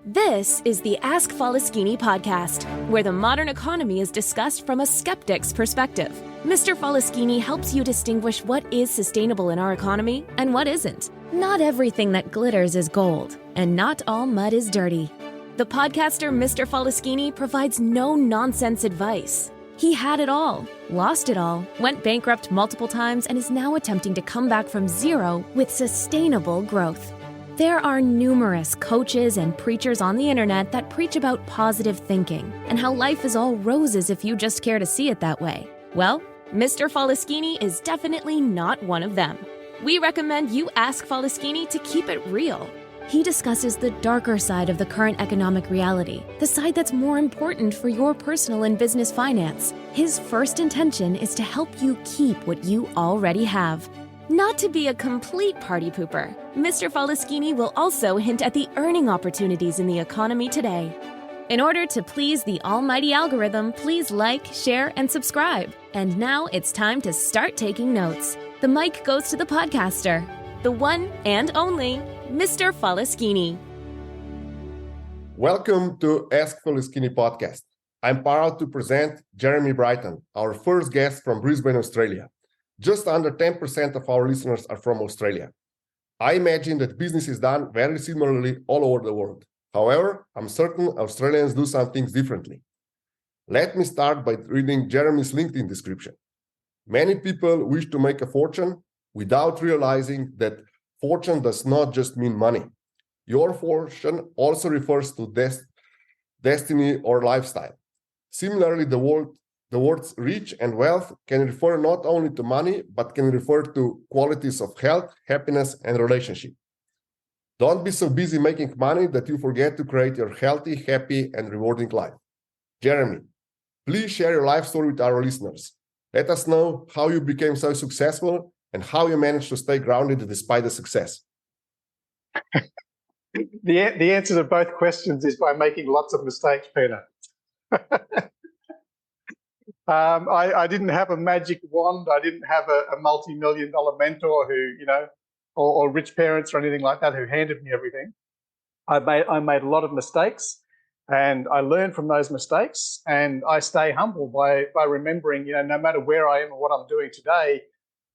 This is the Ask Faleskini podcast, where the modern economy is discussed from a skeptic's perspective. Mr. Faleskini helps you distinguish what is sustainable in our economy and what isn't. Not everything that glitters is gold, and not all mud is dirty. The podcaster Mr. Faleskini provides no-nonsense advice. He had it all, lost it all, went bankrupt multiple times, and is now attempting to come back from zero with sustainable growth. There are numerous coaches and preachers on the internet that preach about positive thinking and how life is all roses if you just care to see it that way. Well, Mr. Faleskini is definitely not one of them. We recommend you ask Faleskini to keep it real. He discusses the darker side of the current economic reality, the side that's more important for your personal and business finance. His first intention is to help you keep what you already have. Not to be a complete party pooper, Mr. Faleskini will also hint at the earning opportunities in the economy today. In order to please the almighty algorithm, please like, share, and subscribe. And now it's time to start taking notes. The mic goes to the podcaster, the one and only Mr. Faleskini. Welcome to Ask Faleskini podcast. I'm proud to present Jeremy Britton, our first guest from Brisbane, Australia. Just under 10% of our listeners are from Australia. I imagine that business is done very similarly all over the world. However, I'm certain Australians do some things differently. Let me start by reading Jeremy's LinkedIn description. Many people wish to make a fortune without realizing that fortune does not just mean money. Your fortune also refers to destiny or lifestyle. Similarly, the words rich and wealth can refer not only to money, but can refer to qualities of health, happiness, and relationship. Don't be so busy making money that you forget to create your healthy, happy, and rewarding life. Jeremy, please share your life story with our listeners. Let us know how you became so successful and how you managed to stay grounded despite the success. The answer to both questions is by making lots of mistakes, Peter. I didn't have a magic wand. I didn't have a multi-million-dollar mentor who, or rich parents or anything like that who handed me everything. I made a lot of mistakes, and I learned from those mistakes. And I stay humble by remembering, no matter where I am or what I'm doing today,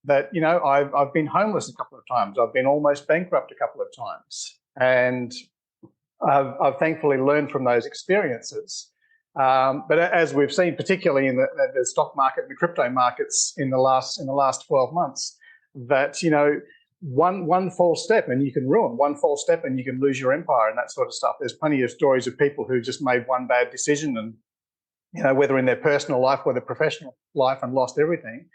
that I've been homeless a couple of times. I've been almost bankrupt a couple of times, and I've thankfully learned from those experiences. But as we've seen, particularly in the stock market and the crypto markets in the last 12 months, that one false step and you can ruin, one false step and you can lose your empire and that sort of stuff. There's plenty of stories of people who just made one bad decision and whether in their personal life or their professional life, and lost everything.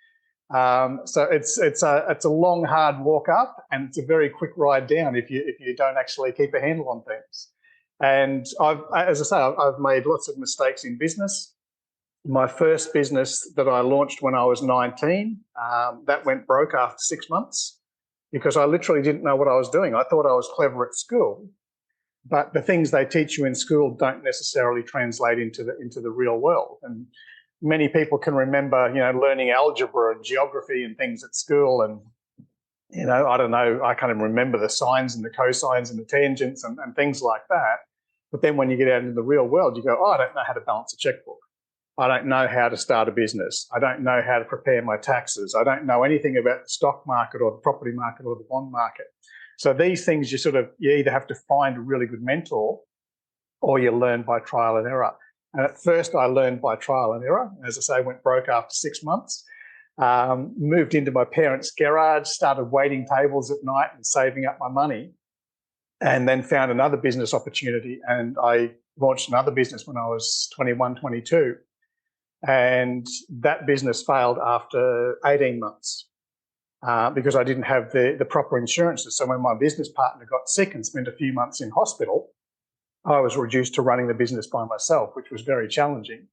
So it's a long, hard walk up, and it's a very quick ride down if you don't actually keep a handle on things. And I've made lots of mistakes in business. My first business that I launched when I was 19, that went broke after 6 months because I literally didn't know what I was doing. I thought I was clever at school, but the things they teach you in school don't necessarily translate into the real world. And many people can remember, learning algebra and geography and things at school, and I don't know, I can't even remember the sines and the cosines and the tangents and things like that. But then when you get out into the real world, you go, I don't know how to balance a checkbook. I don't know how to start a business. I don't know how to prepare my taxes. I don't know anything about the stock market or the property market or the bond market. So these things you either have to find a really good mentor or you learn by trial and error. And at first I learned by trial and error. As I say, went broke after 6 months. Moved into my parents' garage, started waiting tables at night and saving up my money, and then found another business opportunity. And I launched another business when I was 21, 22. And that business failed after 18 months because I didn't have the proper insurances. So when my business partner got sick and spent a few months in hospital, I was reduced to running the business by myself, which was very challenging.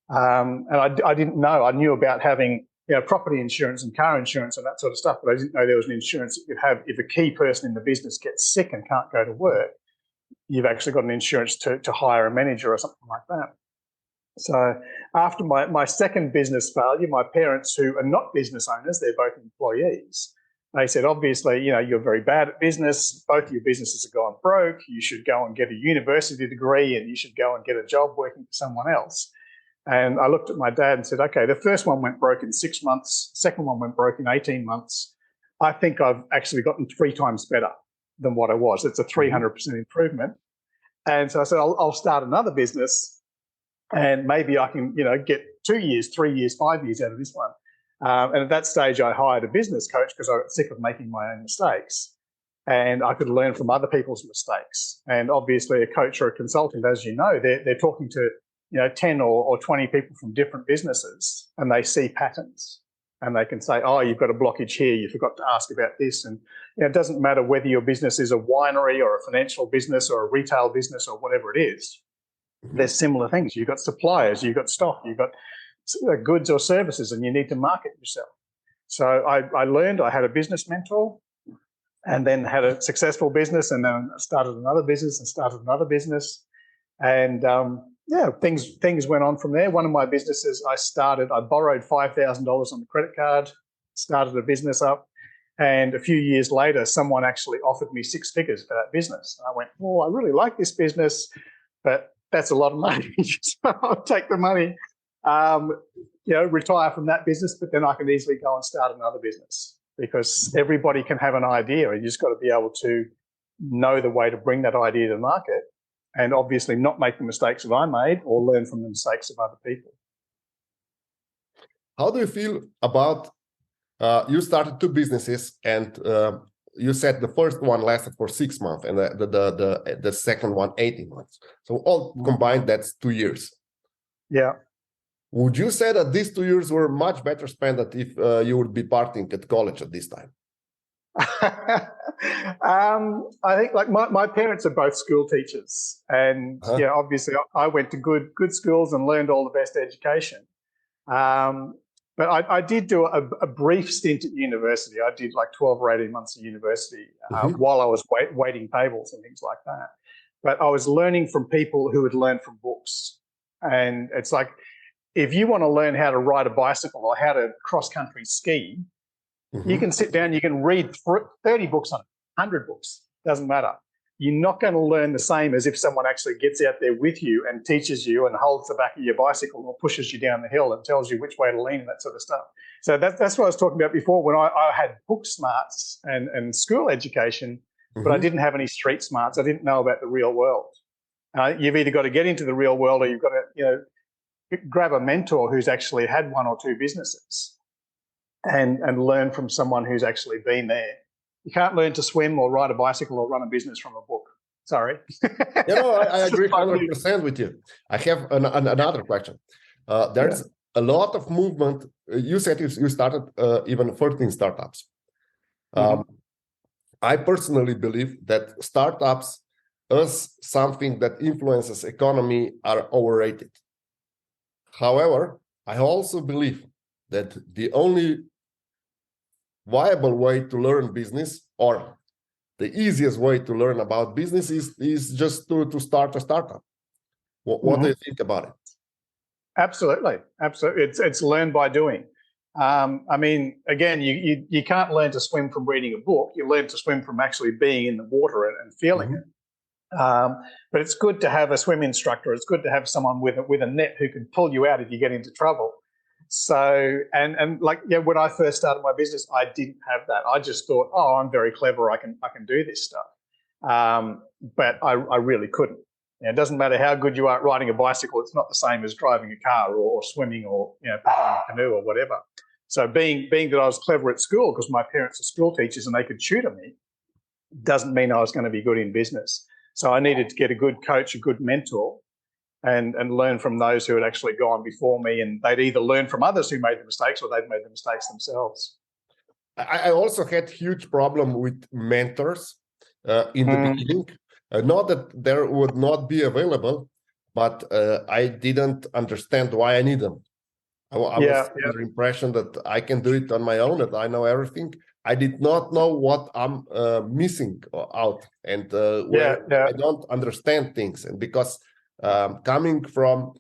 And I didn't know. I knew about having property insurance and car insurance and that sort of stuff, but I didn't know there was an insurance that you have if a key person in the business gets sick and can't go to work. You've actually got an insurance to hire a manager or something like that. So after my second business failure, my parents, who are not business owners, they're both employees, They said, obviously, you're very bad at business. Both of your businesses have gone broke. You should go and get a university degree and you should go and get a job working for someone else. And I looked at my dad and said, okay, the first one went broke in 6 months. Second one went broke in 18 months. I think I've actually gotten 3 times better than what I was. It's a 300% improvement. And so I said, I'll start another business and maybe I can, get 2 years, 3 years, 5 years out of this one. And at that stage, I hired a business coach because I got sick of making my own mistakes. And I could learn from other people's mistakes. And obviously, a coach or a consultant, as you know, they're talking to 10 or 20 people from different businesses, and they see patterns. And they can say, oh, you've got a blockage here. You forgot to ask about this. And it doesn't matter whether your business is a winery or a financial business or a retail business or whatever it is. There's similar things. You've got suppliers, you've got stock, you've got goods or services, and you need to market yourself. So I learned, I had a business mentor and then had a successful business, and then started another business and started another business. And things went on from there. One of my businesses I borrowed $5,000 on the credit card, started a business up. And a few years later, someone actually offered me 6 figures for that business. And I went, I really like this business, but that's a lot of money. So I'll take the money, retire from that business, but then I can easily go and start another business, because everybody can have an idea. You just got to be able to know the way to bring that idea to market, and obviously not make the mistakes that I made or learn from the mistakes of other people. How do you feel about, you started 2 businesses, and you said the first one lasted for 6 months and the second one 18 months. So all combined, that's 2 years. Yeah. Would you say that these 2 years were much better spent if you would be partying at college at this time? I think my parents are both school teachers, and obviously I went to good schools and learned all the best education. But I did do a brief stint at university. I did like 12 or 18 months at university while I was waiting tables and things like that. But I was learning from people who had learned from books. And it's like, if you want to learn how to ride a bicycle or how to cross-country ski, you can sit down, you can read 30 books on it, 100 books, doesn't matter. You're not going to learn the same as if someone actually gets out there with you and teaches you and holds the back of your bicycle or pushes you down the hill and tells you which way to lean and that sort of stuff. So that's what I was talking about before, when I had book smarts and school education, but I didn't have any street smarts. I didn't know about the real world. You've either got to get into the real world, or you've got to, grab a mentor who's actually had 1 or 2 businesses and learn from someone who's actually been there. You can't learn to swim or ride a bicycle or run a business from a book. Sorry. I agree 100% with you. I have another question. There's a lot of movement. You said you started even 13 startups. I personally believe that startups as something that influences economy are overrated. However, I also believe that the only viable way to learn business, or the easiest way to learn about business, is just to start a startup. What do you think about it? Absolutely. It's learned by doing. I mean, again, you can't learn to swim from reading a book. You learn to swim from actually being in the water and feeling it. But it's good to have a swim instructor. It's good to have someone with a net who can pull you out if you get into trouble. So, and when I first started my business, I didn't have that. I just thought, I'm very clever. I can do this stuff. But I really couldn't. It doesn't matter how good you are at riding a bicycle. It's not the same as driving a car or swimming or paddling a canoe or whatever. So being that I was clever at school, because my parents are school teachers and they could tutor me, doesn't mean I was going to be good in business. So I needed to get a good coach, a good mentor, and learn from those who had actually gone before me, and they'd either learn from others who made the mistakes or they'd made the mistakes themselves. I also had huge problem with mentors in the beginning. Not that there would not be available, but I didn't understand why I need them. I was under the impression that I can do it on my own, that I know everything. I did not know what I'm missing out, and where I don't understand things. And because coming from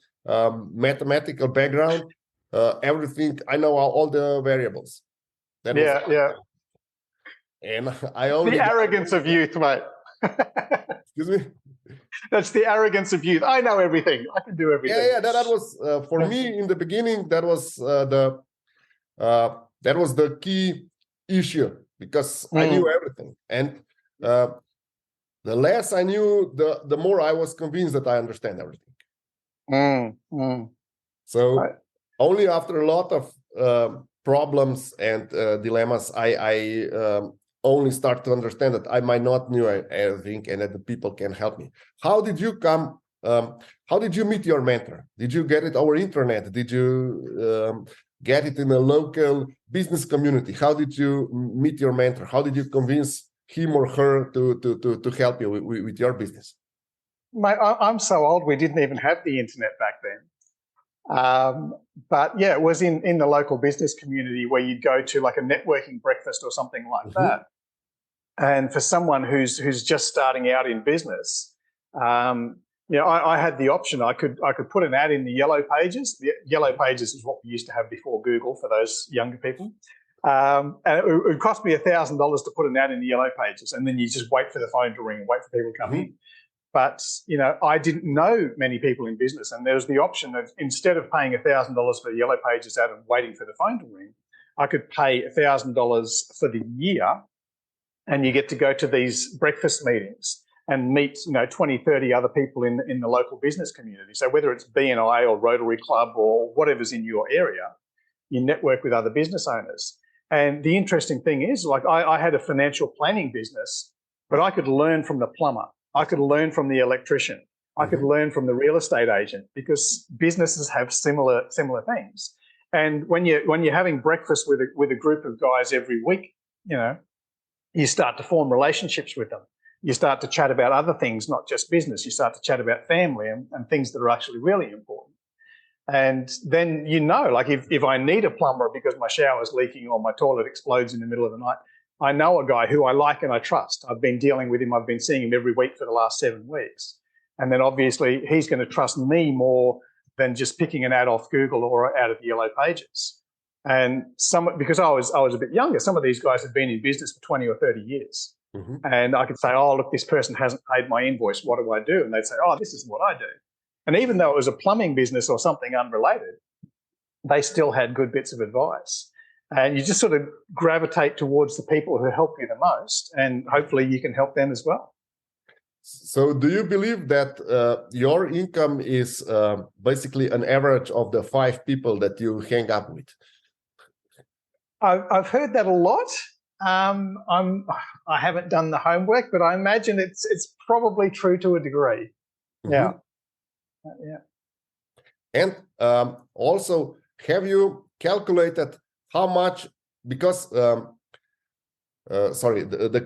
mathematical background, everything, I know all the variables. And I only The arrogance of youth, mate. excuse me. That's the arrogance of youth. I know everything. I can do everything. Yeah. That was for me in the beginning. That was the key issue, because I knew everything, and the less I knew, the more I was convinced that I understand everything. So only after a lot of problems and dilemmas, I only start to understand that I might not know everything, and that the people can help me. How did you come? How did you meet your mentor? Did you get it over internet? Did you get it in a local business community? How did you meet your mentor? How did you convince him or her to help you with your business? Mate, I'm so old, we didn't even have the internet back then. But yeah, it was in the local business community where you'd go to like a networking breakfast or something like that. And for someone who's just starting out in business, I had the option. I could put an ad in the Yellow Pages. The Yellow Pages is what we used to have before Google for those younger people. And it would cost me $1,000 to put an ad in the Yellow Pages, and then you just wait for the phone to ring and wait for people to come in. But I didn't know many people in business, and there was the option of, instead of paying $1,000 for the Yellow Pages ad and waiting for the phone to ring, I could pay $1,000 for the year, and you get to go to these breakfast meetings and meet 20, 30 other people in the local business community. So whether it's BNI or Rotary Club or whatever's in your area, you network with other business owners. And the interesting thing is, like, I had a financial planning business, but I could learn from the plumber. I could learn from the electrician. I could learn from the real estate agent, because businesses have similar things. And when you're having breakfast with a group of guys every week, you start to form relationships with them. You start to chat about other things, not just business. You start to chat about family and things that are actually really important. And then, like, if I need a plumber because my shower's leaking or my toilet explodes in the middle of the night, I know a guy who I like and I trust. I've been dealing with him. I've been seeing him every week for the last 7 weeks. And then obviously he's going to trust me more than just picking an ad off Google or out of the Yellow Pages. And because I was a bit younger, some of these guys had been in business for 20 or 30 years. And I could say, oh, look, this person hasn't paid my invoice. What do I do? And they'd say, oh, this is what I do. And even though it was a plumbing business or something unrelated, they still had good bits of advice. And you just sort of gravitate towards the people who help you the most, and hopefully you can help them as well. So do you believe that your income is basically an average of the 5 people that you hang up with? I've heard that a lot. I haven't done the homework, but I imagine it's probably true to a degree. Yeah. And also, have you calculated how much, because the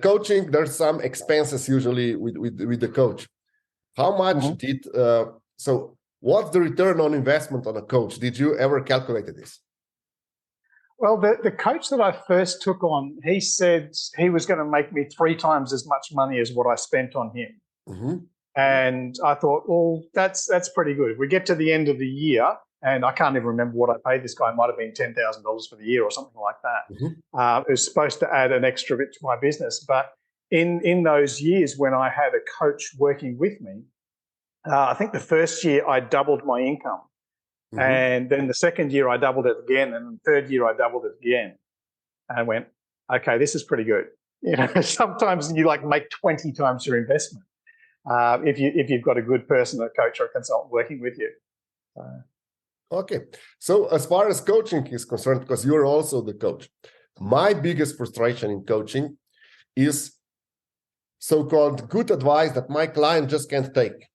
coaching, there's some expenses usually with the coach. How much so what's the return on investment on a coach? Did you ever calculate this? Well, the coach that I first took on, he said he was going to make me 3 times as much money as what I spent on him. And I thought, well, that's pretty good. If we get to the end of the year, and I can't even remember what I paid this guy, it might have been $10,000 for the year or something like that. It was supposed to add an extra bit to my business. But in those years when I had a coach working with me, I think the first year I doubled my income. And then the second year I doubled it again, and the third year I doubled it again. And I went, okay, this is pretty good. Sometimes you make 20 times your investment if you've got a good person, a coach or a consultant working with you. Okay. So as far as coaching is concerned, because you're also the coach, my biggest frustration in coaching is so-called good advice that my client just can't take.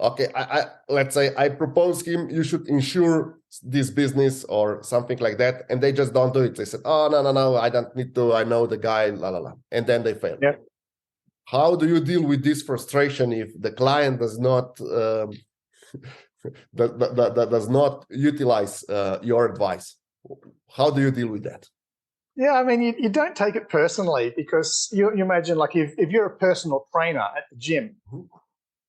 Okay, let's say I propose him, you should insure this business or something like that, and they just don't do it. They said, oh, no, I don't need to, I know the guy, and then they fail. How do you deal with this frustration if the client does not does not utilize your advice? How do you deal with that? Yeah, I mean, you don't take it personally, because you imagine, like, if you're a personal trainer at the gym,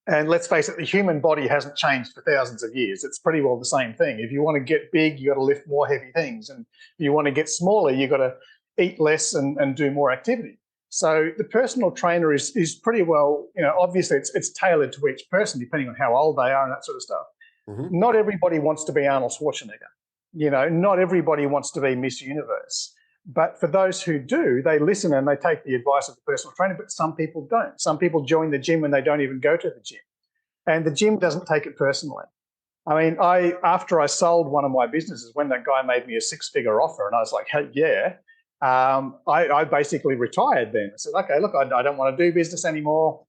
and let's face it, the human body hasn't changed for thousands of years. It's pretty well the same thing. If you want to get big, you got to lift more heavy things. And if you want to get smaller, you got to eat less and do more activity. So the personal trainer is pretty well, obviously it's tailored to each person depending on how old they are and that sort of stuff. Not everybody wants to be Arnold Schwarzenegger. Not everybody wants to be Miss Universe. But for those who do, they listen and they take the advice of the personal trainer, but some people don't. Some people join the gym and they don't even go to the gym. And the gym doesn't take it personally. I mean, after I sold one of my businesses, when that guy made me a six-figure offer, and I was like, hey, yeah, I basically retired then. I said, okay, look, I don't want to do business anymore.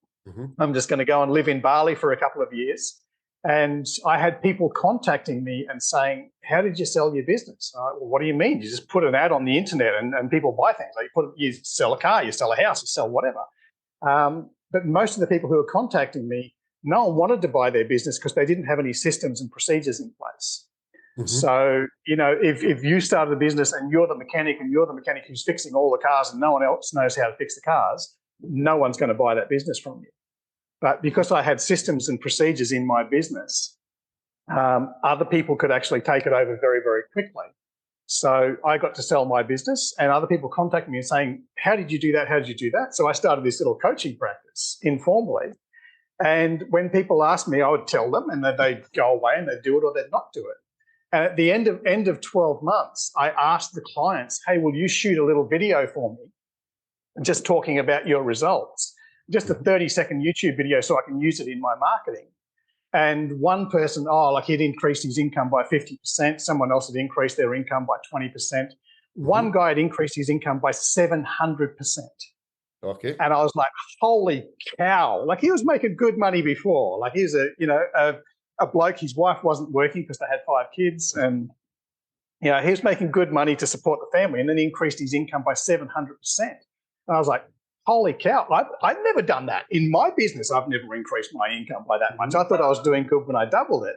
I'm just going to go and live in Bali for a couple of years. And I had people contacting me and saying, how did you sell your business? Well, what do you mean? You just put an ad on the internet and people buy things. Like you sell a car, you sell a house, you sell whatever. But most of the people who were contacting me, no one wanted to buy their business because they didn't have any systems and procedures in place. So, if you started a business and you're the mechanic who's fixing all the cars and no one else knows how to fix the cars, no one's going to buy that business from you. But because I had systems and procedures in my business, other people could actually take it over very, very quickly. So I got to sell my business and other people contacted me and saying, how did you do that? How did you do that? So I started this little coaching practice informally. And when people asked me, I would tell them and then they'd go away and they'd do it or they'd not do it. And at the end of 12 months, I asked the clients, hey, will you shoot a little video for me just talking about your results? Just a 30-second YouTube video so I can use it in my marketing. And one person, he'd increased his income by 50%. Someone else had increased their income by 20%. One guy had increased his income by 700%. Okay. And I was like, holy cow. Like he was making good money before. Like he's a bloke, his wife wasn't working because they had 5 kids. And, he was making good money to support the family. And then he increased his income by 700%. And I was like, holy cow, I've never done that. In my business, I've never increased my income by that much. I thought I was doing good when I doubled it.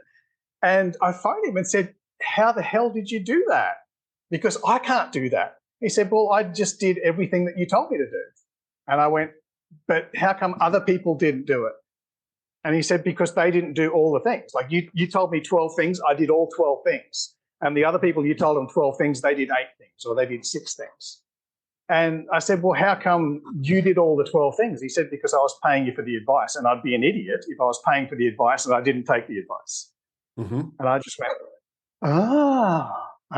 And I phoned him and said, how the hell did you do that? Because I can't do that. He said, well, I just did everything that you told me to do. And I went, but how come other people didn't do it? And he said, because they didn't do all the things. Like you told me 12 things, I did all 12 things. And the other people, you told them 12 things, they did 8 things or they did 6 things. And I said, well, how come you did all the 12 things? He said, because I was paying you for the advice and I'd be an idiot if I was paying for the advice and I didn't take the advice. And I just went,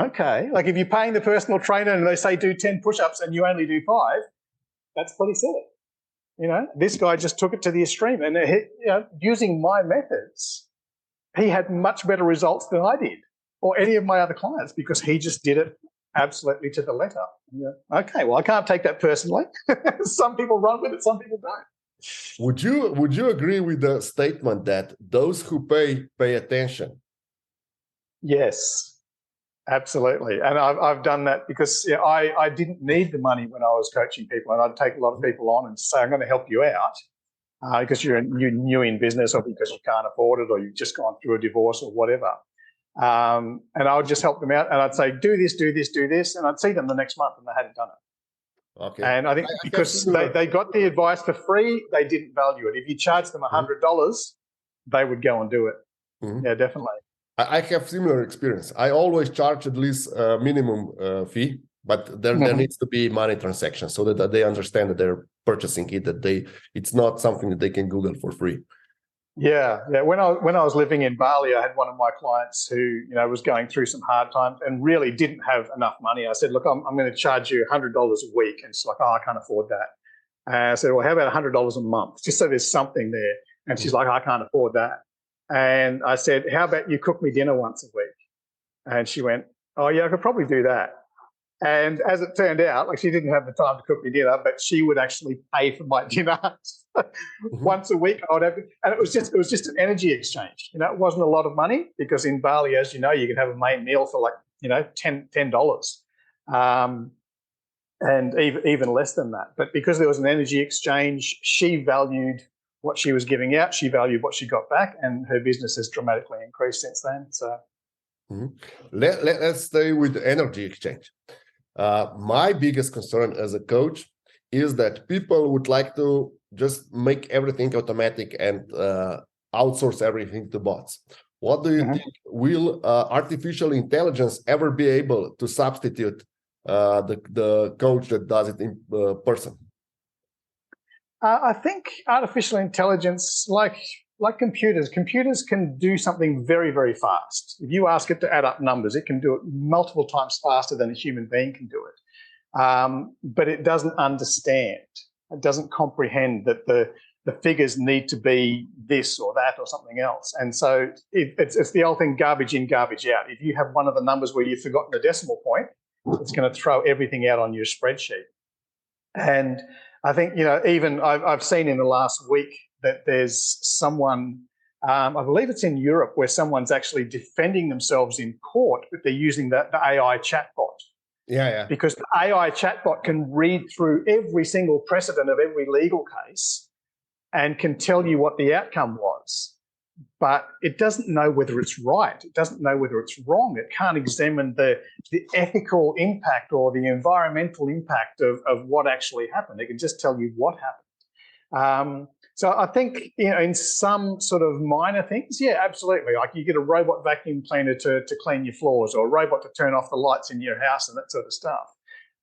okay. Like if you're paying the personal trainer and they say do 10 push-ups and you only do 5, that's pretty silly. This guy just took it to the extreme and using my methods, he had much better results than I did or any of my other clients because he just did it absolutely to the letter. Okay, well, I can't take that personally. Some people run with it, some people don't. Would you agree with the statement that those who pay attention? Yes, absolutely. And I've done that because I didn't need the money when I was coaching people, and I'd take a lot of people on and say, I'm going to help you out because you're new in business or because you can't afford it or you've just gone through a divorce or whatever. And I would just help them out and I'd say, do this, do this, do this. And I'd see them the next month and they hadn't done it. Okay. And I think because they got the advice for free, they didn't value it. If you charged them $100, they would go and do it. Yeah, definitely. I have similar experience. I always charge at least a minimum fee, but there needs to be money transactions so that they understand that they're purchasing it, that it's not something that they can Google for free. Yeah. When I was living in Bali, I had one of my clients who was going through some hard times and really didn't have enough money. I said, look, I'm going to charge you $100 a week, and she's like, I can't afford that. And I said, well, how about $100 a month, just so there's something there? And she's like, I can't afford that. And I said, how about you cook me dinner once a week? And she went, oh yeah, I could probably do that. And as it turned out, like she didn't have the time to cook me dinner, but she would actually pay for my dinner once a week. And it was just an energy exchange. It wasn't a lot of money because in Bali, as you know, you can have a main meal for like $10, and even less than that. But because there was an energy exchange, she valued what she was giving out, she valued what she got back, and her business has dramatically increased since then. So, let's stay with the energy exchange. My biggest concern as a coach is that people would like to just make everything automatic and outsource everything to bots. What do you think? Will artificial intelligence ever be able to substitute the coach that does it in person? I think artificial intelligence, like computers can do something very, very fast. If you ask it to add up numbers, it can do it multiple times faster than a human being can do it. But it doesn't understand. It doesn't comprehend that the figures need to be this or that or something else. And so it's the old thing, garbage in, garbage out. If you have one of the numbers where you've forgotten a decimal point, it's going to throw everything out on your spreadsheet. And I think, even I've seen in the last week that there's someone, I believe it's in Europe, where someone's actually defending themselves in court, but they're using the AI chatbot. Yeah. Because the AI chatbot can read through every single precedent of every legal case and can tell you what the outcome was. But it doesn't know whether it's right. It doesn't know whether it's wrong. It can't examine the ethical impact or the environmental impact of what actually happened. It can just tell you what happened. So I think, in some sort of minor things, yeah, absolutely. Like you get a robot vacuum cleaner to clean your floors, or a robot to turn off the lights in your house and that sort of stuff.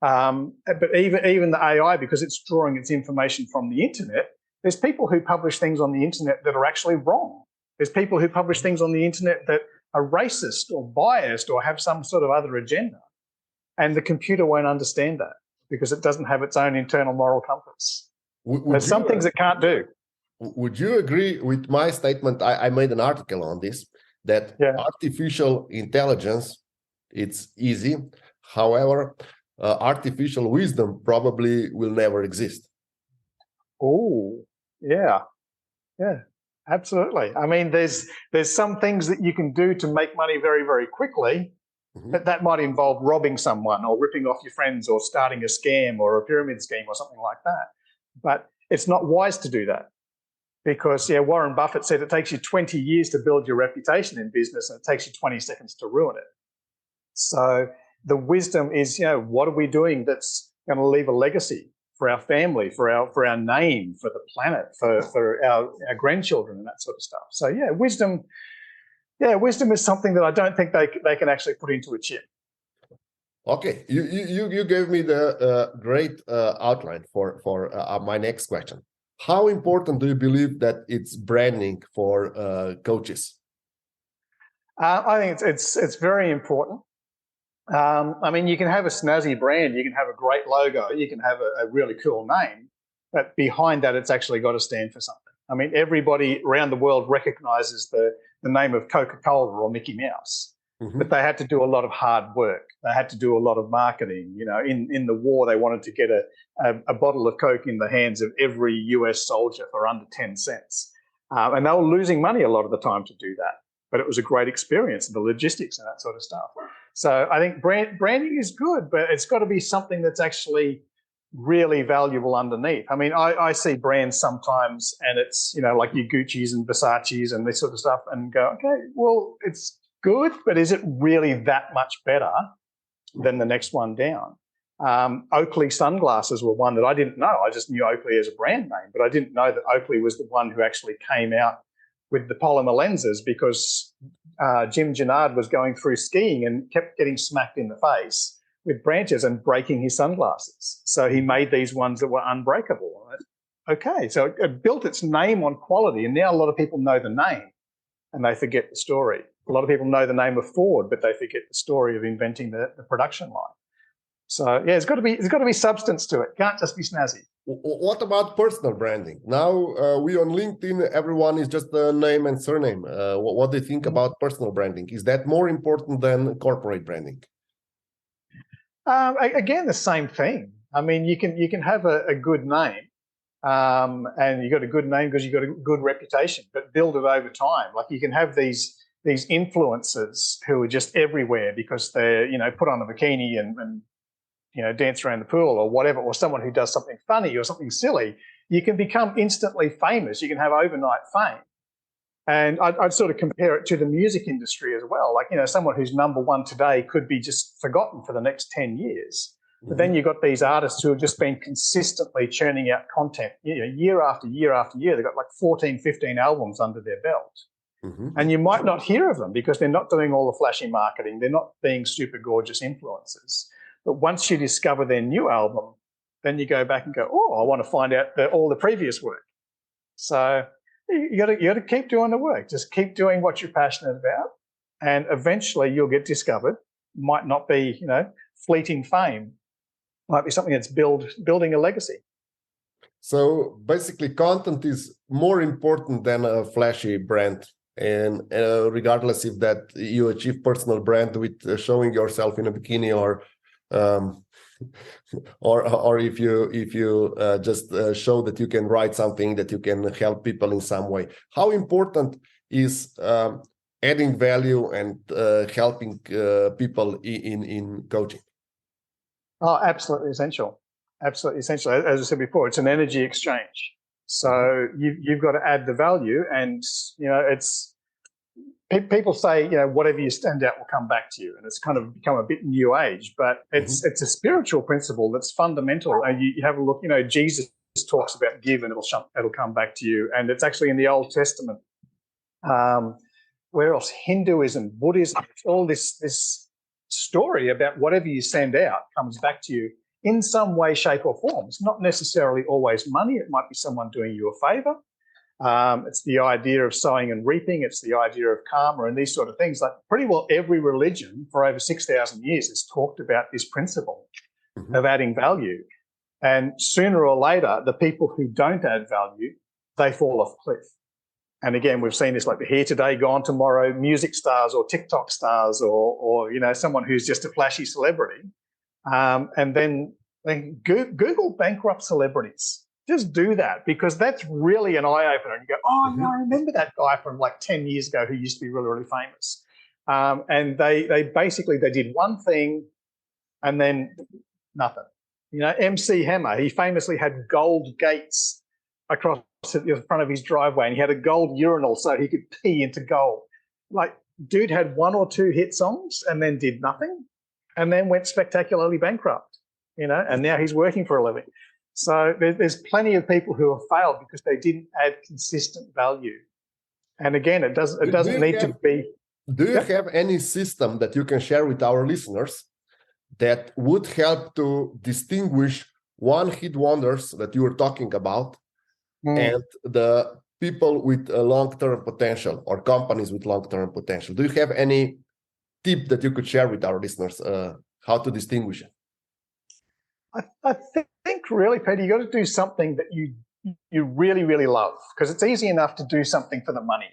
But even the AI, because it's drawing its information from the internet, there's people who publish things on the internet that are actually wrong. There's people who publish things on the internet that are racist or biased or have some sort of other agenda. And the computer won't understand that because it doesn't have its own internal moral compass. There's some things it can't do. Would you agree with my statement? I made an article on this, that artificial intelligence, it's easy. However, artificial wisdom probably will never exist. Oh, yeah. Absolutely. I mean, there's some things that you can do to make money very, very quickly, but that might involve robbing someone or ripping off your friends or starting a scam or a pyramid scheme or something like that. But it's not wise to do that because, Warren Buffett said it takes you 20 years to build your reputation in business and it takes you 20 seconds to ruin it. So the wisdom is, what are we doing that's going to leave a legacy for our family, for our name, for the planet, for our grandchildren and that sort of stuff. So wisdom is something that I don't think they can actually put into a chip. Okay, you gave me the great outline for my next question. How important do you believe that it's branding for coaches? I think it's very important. I mean, you can have a snazzy brand, you can have a great logo, you can have a really cool name, but behind that, it's actually got to stand for something. I mean, everybody around the world recognizes the name of Coca-Cola or Mickey Mouse, but they had to do a lot of hard work. They had to do a lot of marketing. In the war, they wanted to get a bottle of Coke in the hands of every US soldier for under 10 cents. And they were losing money a lot of the time to do that. But it was a great experience, the logistics and that sort of stuff. So I think branding is good, but it's got to be something that's actually really valuable underneath. I mean, I see brands sometimes and it's, like your Gucci's and Versace's and this sort of stuff and go, okay, well, it's good, but is it really that much better than the next one down? Oakley sunglasses were one that I didn't know. I just knew Oakley as a brand name, but I didn't know that Oakley was the one who actually came out with the polymer lenses because Jim Gennard was going through skiing and kept getting smacked in the face with branches and breaking his sunglasses. So he made these ones that were unbreakable. Okay, so it built its name on quality, and now a lot of people know the name and they forget the story. A lot of people know the name of Ford, but they forget the story of inventing the production line. So it's got to be substance to it. Can't just be snazzy. What about personal branding? Now we on LinkedIn, everyone is just a name and surname. What do you think about personal branding? Is that more important than corporate branding? Again, the same thing. I mean, you can have a good name, and you got a good name because you got a good reputation, but build it over time. Like you can have these influencers who are just everywhere because they're put on a bikini and dance around the pool or whatever, or someone who does something funny or something silly. You can become instantly famous. You can have overnight fame. And I'd sort of compare it to the music industry as well. Like, someone who's number one today could be just forgotten for the next 10 years. But then you've got these artists who have just been consistently churning out content, year after year after year. They've got like 14, 15 albums under their belt. And you might not hear of them because they're not doing all the flashy marketing. They're not being super gorgeous influencers. But once you discover their new album, then you go back and go, oh, I want to find out all the previous work. So you got to keep doing the work. Just keep doing what you're passionate about, and eventually you'll get discovered. Might not be, fleeting fame. Might be something that's building a legacy. So basically, content is more important than a flashy brand. And regardless if that you achieve personal brand with showing yourself in a bikini, or if you just show that you can write something, that you can help people in some way. How important is adding value and helping people in coaching? Oh, absolutely essential. Absolutely essential. As I said before, it's an energy exchange. So you've got to add the value, and it's people say whatever you stand out will come back to you, and it's kind of become a bit new age, but it's a spiritual principle that's fundamental. And you have a look, Jesus talks about give and it'll come back to you, and it's actually in the Old Testament. Where else? Hinduism, Buddhism, all this story about whatever you send out comes back to you in some way, shape, or form. It's not necessarily always money. It might be someone doing you a favor. It's the idea of sowing and reaping. It's the idea of karma and these sort of things. Like pretty well every religion for over 6,000 years has talked about this principle of adding value. And sooner or later, the people who don't add value, they fall off a cliff. And again, we've seen this like the here today, gone tomorrow, music stars or TikTok stars or someone who's just a flashy celebrity. And then Google bankrupt celebrities. Just do that, because that's really an eye-opener. And you go, oh, no, I remember that guy from like 10 years ago who used to be really, really famous. And they did one thing and then nothing. MC Hammer, he famously had gold gates across the front of his driveway, and he had a gold urinal so he could pee into gold. Like, dude had 1 or 2 hit songs and then did nothing, and then went spectacularly bankrupt, and now he's working for a living. So there's plenty of people who have failed because they didn't add consistent value. And again, it doesn't need to be. Do you have any system that you can share with our listeners that would help to distinguish one-hit wonders that you were talking about and the people with a long-term potential, or companies with long-term potential? Do you have any tip that you could share with our listeners how to distinguish it? I think really, Peter, you got to do something that you really, really love, because it's easy enough to do something for the money.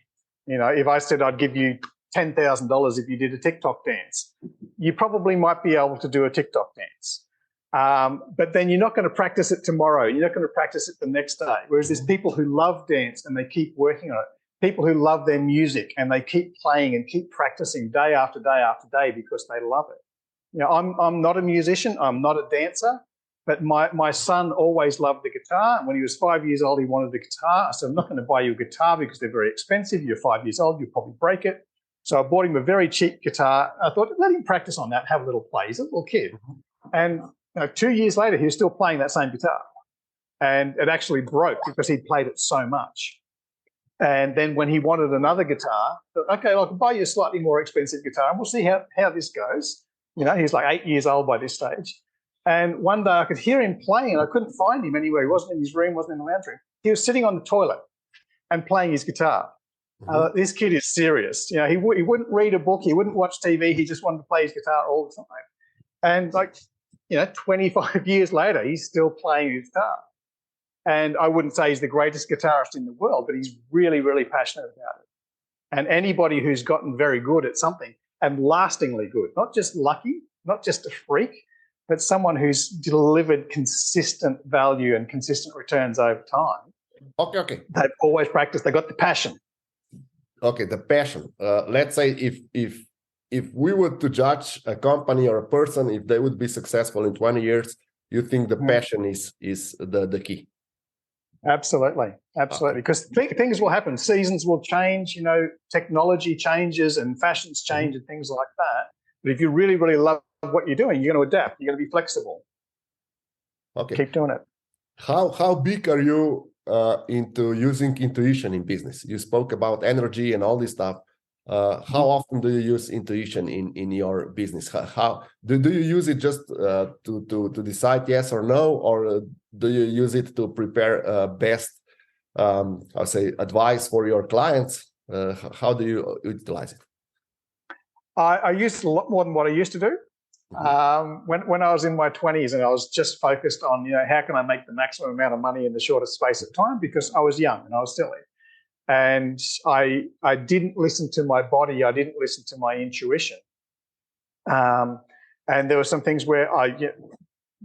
If I said I'd give you $10,000 if you did a TikTok dance, you probably might be able to do a TikTok dance. But then you're not going to practice it tomorrow. You're not going to practice it the next day. Whereas there's people who love dance and they keep working on it. People who love their music and they keep playing and keep practicing day after day after day because they love it. I'm not a musician. I'm not a dancer. But my son always loved the guitar. And when he was 5 years old, he wanted the guitar. I said, I'm not going to buy you a guitar because they're very expensive. You're 5 years old. You'll probably break it. So I bought him a very cheap guitar. I thought, let him practice on that, have a little play. He's a little kid. And 2 years later, he was still playing that same guitar. And it actually broke because he'd played it so much. And then when he wanted another guitar, I thought, okay, well, I can buy you a slightly more expensive guitar and we'll see how this goes. He's like 8 years old by this stage. And one day I could hear him playing and I couldn't find him anywhere. He wasn't in his room, wasn't in the lounge room. He was sitting on the toilet and playing his guitar. This kid is serious. He wouldn't read a book. He wouldn't watch TV. He just wanted to play his guitar all the time. And 25 years later, he's still playing his guitar. And I wouldn't say he's the greatest guitarist in the world, but he's really, really passionate about it. And anybody who's gotten very good at something, and lastingly good, not just lucky, not just a freak, but someone who's delivered consistent value and consistent returns over time. Okay. They've always practiced. They've got the passion. Okay, the passion. Let's say if we were to judge a company or a person, if they would be successful in 20 years, you think the passion is the key? Absolutely. Because things will happen. Seasons will change, technology changes and fashions change and things like that. But if you really, really love what you're doing, you're going to adapt. You're going to be flexible. Okay. Keep doing it. How big are you into using intuition in business? You spoke about energy and all this stuff. how often do you use intuition in your business? How do you use it just to decide yes or no, or do you use it to prepare best, I'll say, advice for your clients? How do you utilize it? I use it a lot more than what I used to do. When I was in my 20s and I was just focused on, how can I make the maximum amount of money in the shortest space of time, because I was young and I was silly. And I didn't listen to my body. I didn't listen to my intuition. And there were some things where I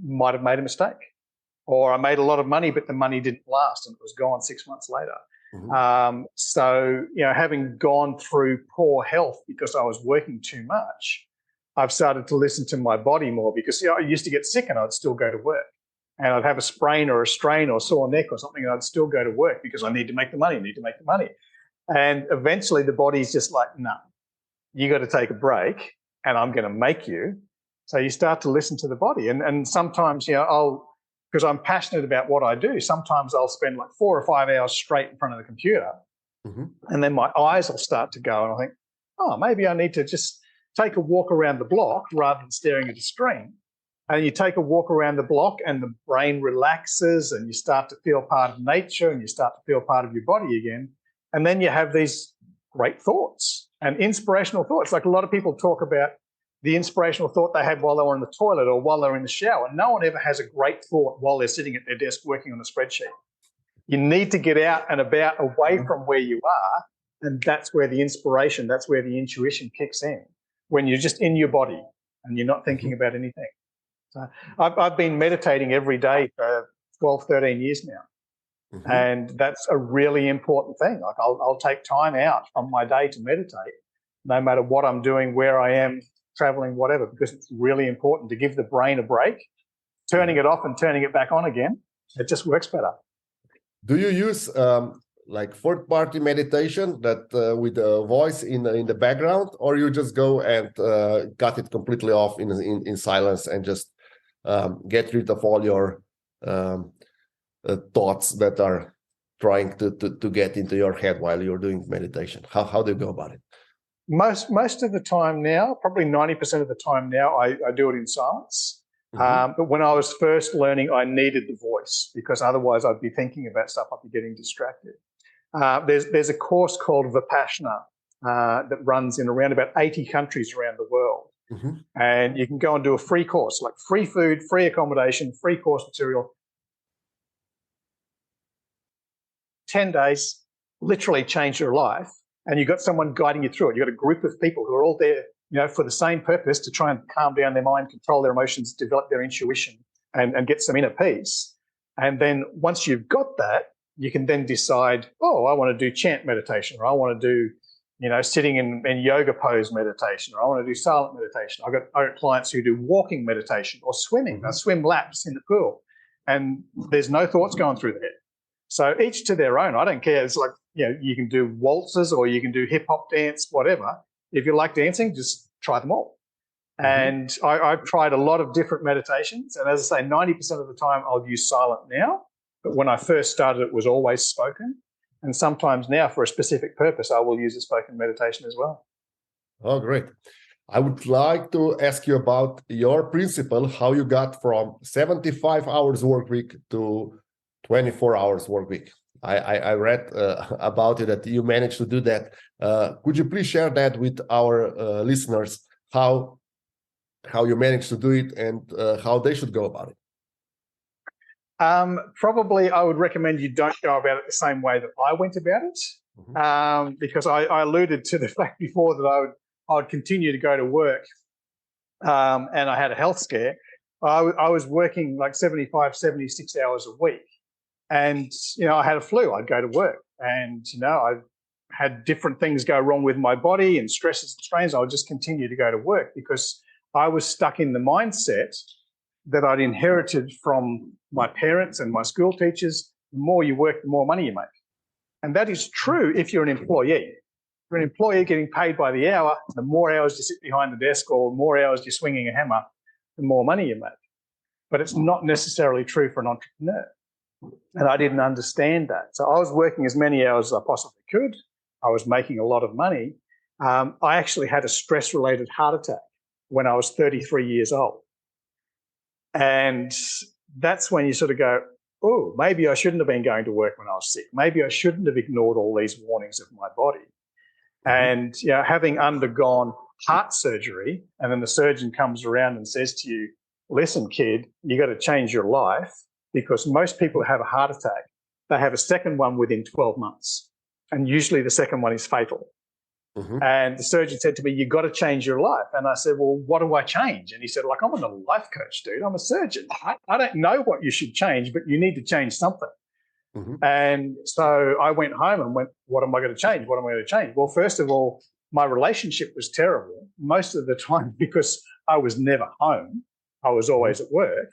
might have made a mistake, or I made a lot of money, but the money didn't last and it was gone 6 months later. So, having gone through poor health because I was working too much, I've started to listen to my body more, because I used to get sick and I'd still go to work. And I'd have a sprain or a strain or a sore neck or something, and I'd still go to work because I need to make the money, And eventually the body's just like, no, you got to take a break and I'm going to make you. So you start to listen to the body. And sometimes, because I'm passionate about what I do, sometimes I'll spend like 4 or 5 hours straight in front of the computer. And then my eyes will start to go and I think, oh, maybe I need to just take a walk around the block rather than staring at a screen. And you take a walk around the block and the brain relaxes and you start to feel part of nature and you start to feel part of your body again. And then you have these great thoughts and inspirational thoughts. Like a lot of people talk about the inspirational thought they had while they were in the toilet or while they were in the shower. No one ever has a great thought while they're sitting at their desk working on a spreadsheet. You need to get out and about, away from where you are. And that's where the inspiration, that's where the intuition kicks in, when you're just in your body and you're not thinking about anything. So I've been meditating every day for 12, 13 years now. And that's a really important thing. Like I'll take time out from my day to meditate, no matter what I'm doing, where I am, traveling, whatever, because it's really important to give the brain a break. Turning it off and turning it back on again, it just works better. Do you use like third-party meditation that with a voice in the background, or you just go and cut it completely off in silence and just get rid of all your thoughts that are trying to get into your head while you're doing meditation? How do you go about it? Most of the time now, probably 90% of the time now, I do it in silence. But when I was first learning, I needed the voice, because otherwise I'd be thinking about stuff, I'd be getting distracted. There's a course called Vipassana that runs in around about 80 countries around the world. And you can go and do a free course, like free food, free accommodation, free course material. 10 days, literally change your life. And you've got someone guiding you through it. You've got a group of people who are all there, for the same purpose, to try and calm down their mind, control their emotions, develop their intuition, and get some inner peace. And then once you've got that, you can then decide, oh, I want to do chant meditation, or I want to do, sitting in yoga pose meditation, or I want to do silent meditation. I've got clients who do walking meditation or swimming. I swim laps in the pool, and there's no thoughts going through the head. So each to their own. I don't care. It's like, you can do waltzes or you can do hip hop dance, whatever. If you like dancing, just try them all. And I've tried a lot of different meditations. And as I say, 90% of the time I'll use silent now. But when I first started, it was always spoken. And sometimes now, for a specific purpose, I will use a spoken meditation as well. Oh, great. I would like to ask you about your principle, how you got from 75 hours work week to 24 hours work week. I read about it that you managed to do that. Could you please share that with our listeners, how you managed to do it and how they should go about it? Probably I would recommend you don't go about it the same way that I went about it, because I alluded to the fact before that I would continue to go to work, and I had a health scare. I was working like 75, 76 hours a week. And, I had a flu. I'd go to work and, I had different things go wrong with my body and stresses and strains. I would just continue to go to work because I was stuck in the mindset that I'd inherited from my parents and my school teachers. The more you work, the more money you make. And that is true if you're an employee. If you're an employee getting paid by the hour, the more hours you sit behind the desk or the more hours you're swinging a hammer, the more money you make. But it's not necessarily true for an entrepreneur. And I didn't understand that. So I was working as many hours as I possibly could. I was making a lot of money. I actually had a stress-related heart attack when I was 33 years old. And that's when you sort of go, oh, maybe I shouldn't have been going to work when I was sick. Maybe I shouldn't have ignored all these warnings of my body. And having undergone heart surgery, and then the surgeon comes around and says to you, listen, kid, you got to change your life, because most people who have a heart attack, they have a second one within 12 months. And usually the second one is fatal. And the surgeon said to me, you got to change your life. And I said, well, what do I change? And he said, like, I'm not a life coach, dude. I'm a surgeon. I don't know what you should change, but you need to change something. And so I went home and went, what am I going to change? What am I going to change? Well, first of all, my relationship was terrible most of the time because I was never home. I was always at work.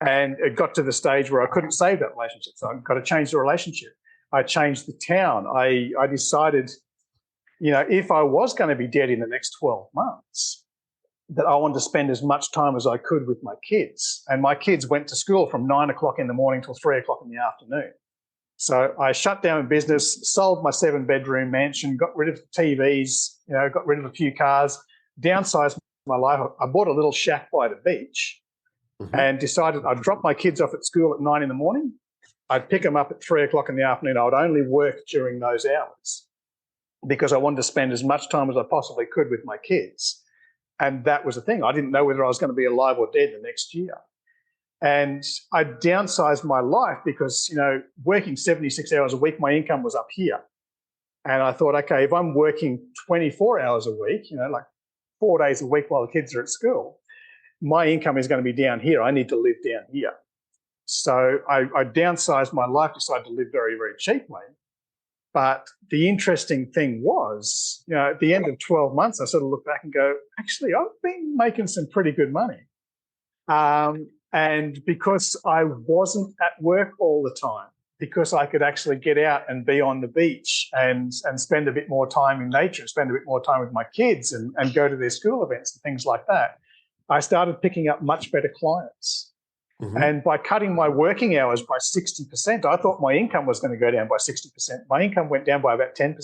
And it got to the stage where I couldn't save that relationship. So I've got to change the relationship. I changed the town. I decided, if I was going to be dead in the next 12 months, that I wanted to spend as much time as I could with my kids. And my kids went to school from 9 o'clock in the morning till 3 o'clock in the afternoon. So I shut down business, sold my 7-bedroom mansion, got rid of the TVs, got rid of a few cars, downsized my life. I bought a little shack by the beach and decided I'd drop my kids off at school at 9 in the morning. I'd pick them up at 3 o'clock in the afternoon. I would only work during those hours because I wanted to spend as much time as I possibly could with my kids. And that was the thing. I didn't know whether I was going to be alive or dead the next year. And I downsized my life because, working 76 hours a week, my income was up here. And I thought, okay, if I'm working 24 hours a week, like 4 days a week while the kids are at school, my income is going to be down here. I need to live down here. So I downsized my life, decided to live very, very cheaply. But the interesting thing was, at the end of 12 months, I sort of look back and go, actually, I've been making some pretty good money. And because I wasn't at work all the time, because I could actually get out and be on the beach and spend a bit more time in nature, spend a bit more time with my kids and go to their school events and things like that, I started picking up much better clients. And by cutting my working hours by 60%, I thought my income was going to go down by 60%. My income went down by about 10%.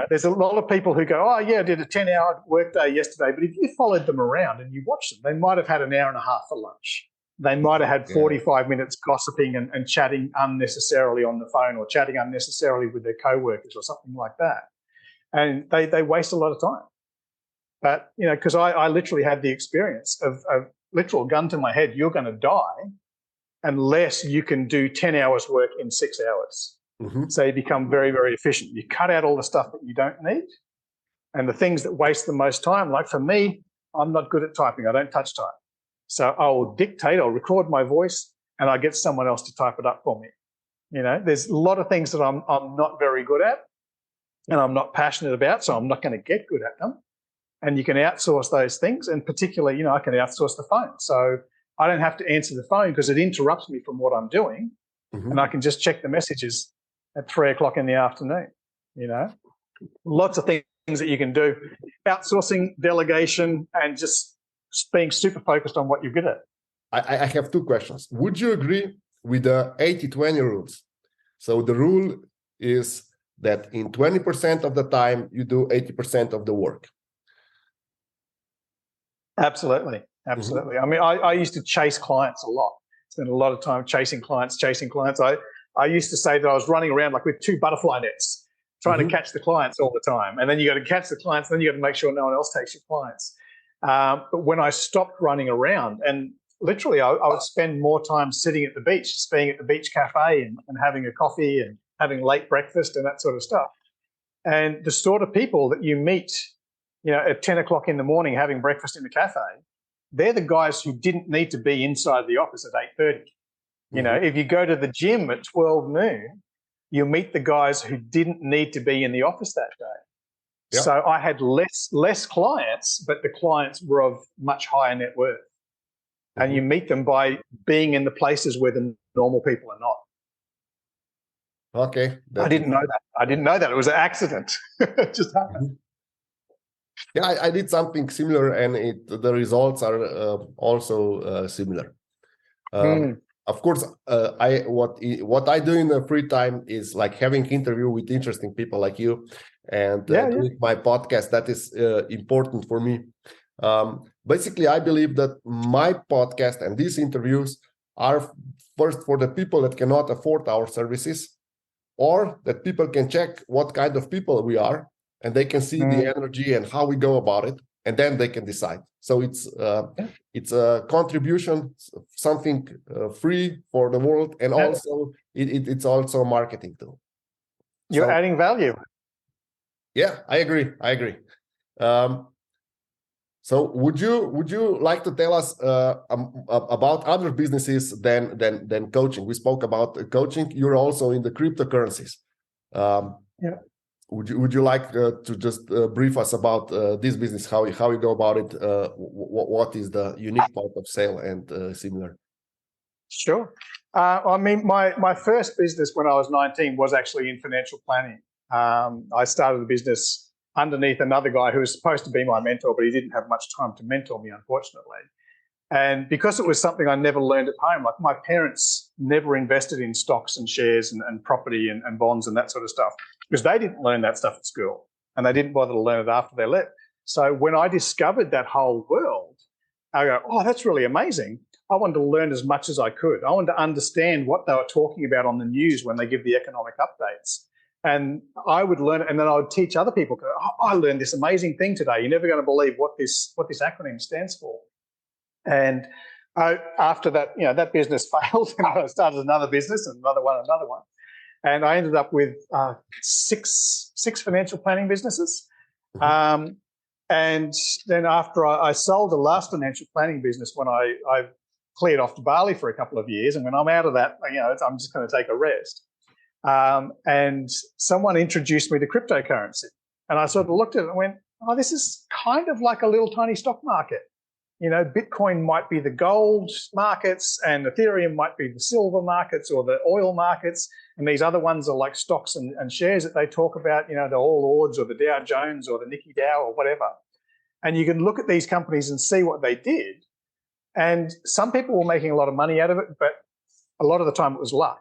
There's a lot of people who go, oh, yeah, I did a 10-hour workday yesterday. But if you followed them around and you watched them, they might have had an hour and a half for lunch. They might have had 45 minutes gossiping and chatting unnecessarily on the phone or chatting unnecessarily with their co-workers or something like that. And they waste a lot of time. But, because I literally had the experience of literal gun to my head, you're going to die unless you can do 10 hours work in 6 hours. So you become very, very efficient. You cut out all the stuff that you don't need and the things that waste the most time. Like for me, I'm not good at typing. I don't touch type. So I'll dictate, I'll record my voice and I get someone else to type it up for me. There's a lot of things that I'm not very good at and I'm not passionate about, so I'm not going to get good at them. And you can outsource those things. And particularly, I can outsource the phone. So I don't have to answer the phone because it interrupts me from what I'm doing. And I can just check the messages at 3 o'clock in the afternoon. Lots of things that you can do. Outsourcing, delegation, and just being super focused on what you're good at. I have two questions. Would you agree with the 80-20 rules? So the rule is that in 20% of the time, you do 80% of the work. Absolutely. I mean, I used to chase clients a lot. Spent a lot of time chasing clients. I used to say that I was running around like with 2 butterfly nets, trying to catch the clients all the time. And then you got to catch the clients, then you got to make sure no one else takes your clients. But when I stopped running around, and literally I would spend more time sitting at the beach, being at the beach cafe and having a coffee and having late breakfast and that sort of stuff. And the sort of people that you meet at 10 o'clock in the morning having breakfast in the cafe, they're the guys who didn't need to be inside the office at 8:30. If you go to the gym at 12 noon, you'll meet the guys who didn't need to be in the office that day. Yep. So I had less clients, but the clients were of much higher net worth. And you meet them by being in the places where the normal people are not. Okay. I didn't know that. It was an accident. It just happened. Yeah, I did something similar, and the results are also similar. Of course, what I do in the free time is like having interview with interesting people like you, and doing my podcast. That is important for me. Basically, I believe that my podcast and these interviews are first for the people that cannot afford our services, or that people can check what kind of people we are, and they can see the energy and how we go about it, and then they can decide. So it's a contribution, something free for the world, and also it's also a marketing tool. You're adding value. Yeah, I agree. So would you like to tell us about other businesses than coaching? We spoke about coaching. You're also in the cryptocurrencies. Would you like to just brief us about this business? How you go about it? What is the unique part of sale and similar? Sure. I mean, my first business when I was 19 was actually in financial planning. I started the business underneath another guy who was supposed to be my mentor, but he didn't have much time to mentor me, unfortunately. And because it was something I never learned at home, like my parents never invested in stocks and shares and property and bonds and that sort of stuff, because they didn't learn that stuff at school and they didn't bother to learn it after they left. So when I discovered that whole world, I go, oh, that's really amazing. I wanted to learn as much as I could. I wanted to understand what they were talking about on the news when they give the economic updates. And I would learn it, and then I would teach other people. Oh, I learned this amazing thing today. You're never going to believe what this acronym stands for. And after that, that business failed, and I started another business, and another one, and I ended up with six financial planning businesses. And then after I sold the last financial planning business, when I cleared off to Bali for a couple of years, and when I'm out of that, I'm just going to take a rest. And someone introduced me to cryptocurrency, and I sort of looked at it and went, oh, this is kind of like a little tiny stock market. Bitcoin might be the gold markets, and Ethereum might be the silver markets or the oil markets, and these other ones are like stocks and shares that they talk about, the All Ords or the Dow Jones or the Nikkei Dow or whatever. And you can look at these companies and see what they did, and some people were making a lot of money out of it, but a lot of the time it was luck.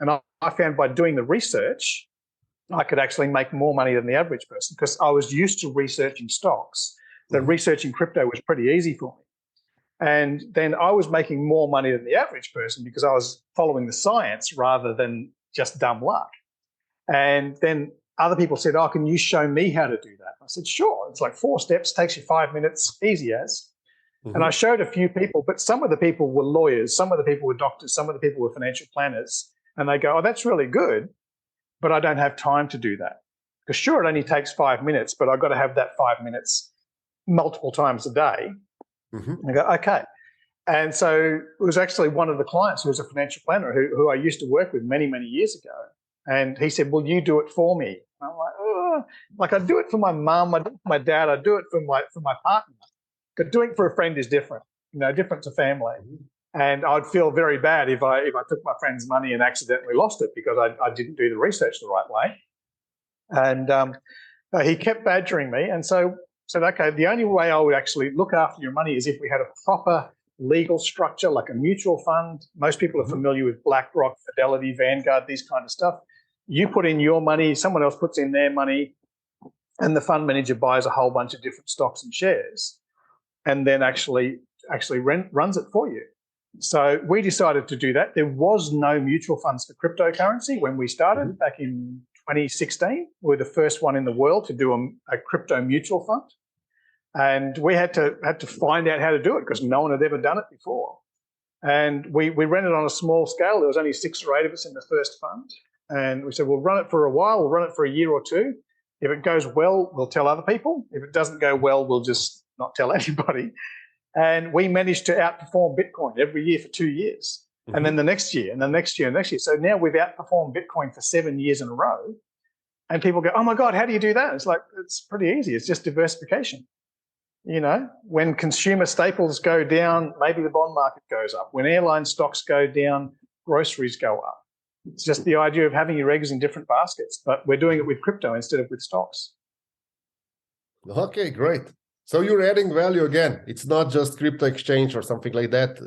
And I found by doing the research, I could actually make more money than the average person, because I was used to researching stocks. So researching crypto was pretty easy for me. And then I was making more money than the average person because I was following the science rather than just dumb luck. And then other people said, oh, can you show me how to do that? I said, sure. It's like 4 steps, takes you 5 minutes, easy as. And I showed a few people, but some of the people were lawyers, some of the people were doctors, some of the people were financial planners. And they go, oh, that's really good, but I don't have time to do that. Because sure, it only takes 5 minutes, but I've got to have that 5 minutes multiple times a day. And I go, okay. And so it was actually one of the clients who was a financial planner who I used to work with many, many years ago. And he said, well, you do it for me. And I'm like, oh. Like I do it for my mum, I do it for my dad, I do it for my partner. But doing it for a friend is different, different to family. And I'd feel very bad if I took my friend's money and accidentally lost it because I didn't do the research the right way. And he kept badgering me. And so said, okay, the only way I would actually look after your money is if we had a proper legal structure, like a mutual fund. Most people are familiar with BlackRock, Fidelity, Vanguard, these kind of stuff. You put in your money, someone else puts in their money, and the fund manager buys a whole bunch of different stocks and shares, and then actually runs it for you. So we decided to do that. There was no mutual funds for cryptocurrency when we started back in 2016. We were the first one in the world to do a crypto mutual fund. And we had to find out how to do it because no one had ever done it before. And we ran it on a small scale. There was only 6 or 8 of us in the first fund. And we said, we'll run it for a while. We'll run it for a year or 2. If it goes well, we'll tell other people. If it doesn't go well, we'll just not tell anybody. And we managed to outperform Bitcoin every year for 2 years. And then the next year, and the next year, and the next year. So now we've outperformed Bitcoin for 7 years in a row. And people go, oh my God, how do you do that? It's like, it's pretty easy. It's just diversification. When consumer staples go down, maybe the bond market goes up. When airline stocks go down, groceries go up. It's just the idea of having your eggs in different baskets, but we're doing it with crypto instead of with stocks. Okay, great. So you're adding value again. It's not just crypto exchange or something like that.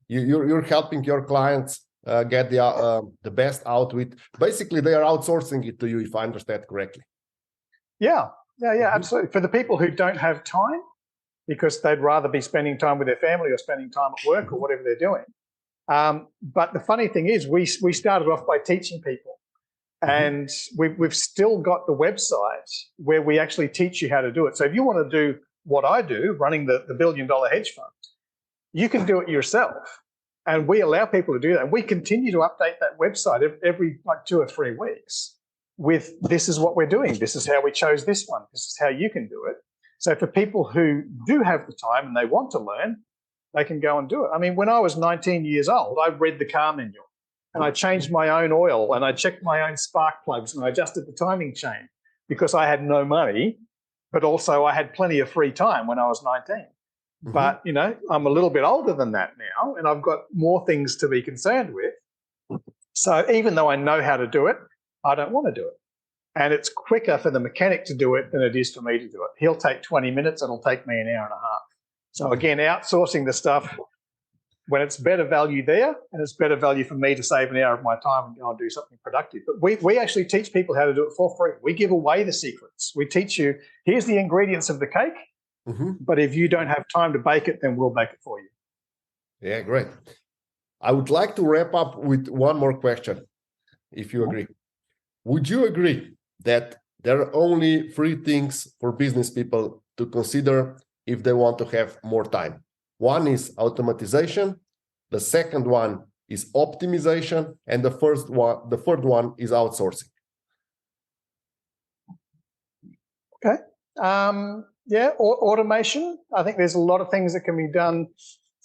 You're helping your clients get the best out with. Basically, they are outsourcing it to you, if I understand correctly. Yeah, absolutely. For the people who don't have time, because they'd rather be spending time with their family or spending time at work or whatever they're doing. But the funny thing is, we started off by teaching people, and we've still got the website where we actually teach you how to do it. So if you want to do what I do, running the $1 billion hedge fund, you can do it yourself. And we allow people to do that. And we continue to update that website every like 2 or 3 weeks with, this is what we're doing. This is how we chose this one. This is how you can do it. So for people who do have the time and they want to learn, they can go and do it. I mean, when I was 19 years old, I read the car manual and I changed my own oil and I checked my own spark plugs and I adjusted the timing chain because I had no money, but also I had plenty of free time when I was 19. But, you know, I'm a little bit older than that now and I've got more things to be concerned with. So even though I know how to do it, I don't want to do it. And it's quicker for the mechanic to do it than it is for me to do it. He'll take 20 minutes, it'll take me an hour and a half. So again, outsourcing the stuff when it's better value there, and it's better value for me to save an hour of my time and go and do something productive. But we actually teach people how to do it for free. We give away the secrets. We teach you, here's the ingredients of the cake, but if you don't have time to bake it, then we'll bake it for you. Yeah, great. I would like to wrap up with one more question, if you agree. Would you agree that there are only 3 things for business people to consider if they want to have more time? One is automatization, the second one is optimization, and the third one is outsourcing. Okay. Automation. I think there's a lot of things that can be done.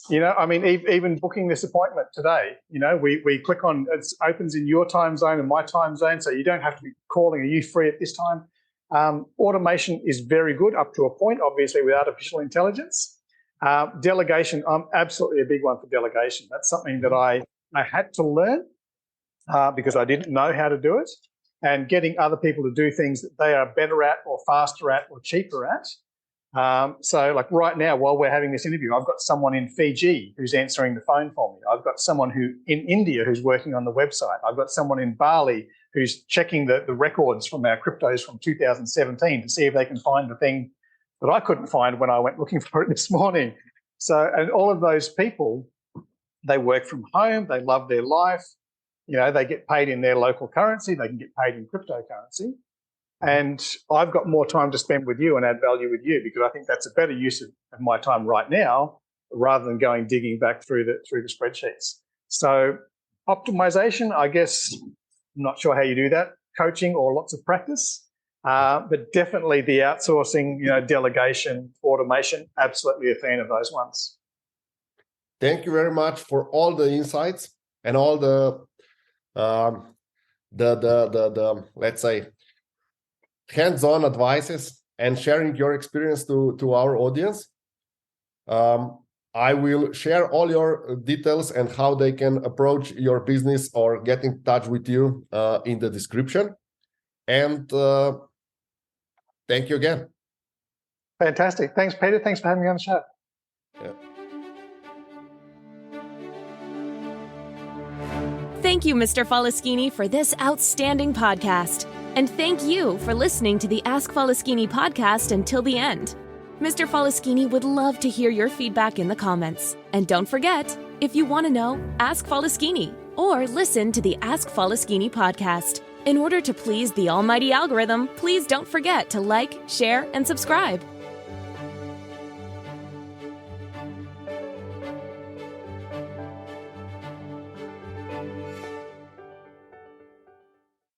You know, I mean, even booking this appointment today, you know, we click on, it opens in your time zone and my time zone, so you don't have to be calling, are you free at this time? Automation is very good up to a point, obviously, with artificial intelligence. Delegation, I'm absolutely a big one for delegation. That's something that I had to learn because I didn't know how to do it, and getting other people to do things that they are better at or faster at or cheaper at. So like right now, while we're having this interview, I've got someone in Fiji who's answering the phone for me. I've got someone in India who's working on the website. I've got someone in Bali who's checking the records from our cryptos from 2017 to see if they can find the thing that I couldn't find when I went looking for it this morning. So, and all of those people, they work from home, they love their life, you know, they get paid in their local currency, they can get paid in cryptocurrency. And I've got more time to spend with you and add value with you because I think that's a better use of my time right now rather than going digging back through the spreadsheets. So optimization, I guess, I'm not sure how you do that, coaching or lots of practice, but definitely the outsourcing, you know, delegation, automation, absolutely a fan of those ones. Thank you very much for all the insights and all the let's say, hands-on advices and sharing your experience to our audience. I will share all your details and how they can approach your business or get in touch with you in the description. And thank you again. Fantastic. Thanks, Peter. Thanks for having me on the show. Yeah. Thank you, Mr. Faleskini, for this outstanding podcast. And thank you for listening to the Ask Faleskini podcast until the end. Mr. Faleskini would love to hear your feedback in the comments. And don't forget, if you want to know, ask Faleskini or listen to the Ask Faleskini podcast. In order to please the almighty algorithm, please don't forget to like, share, and subscribe.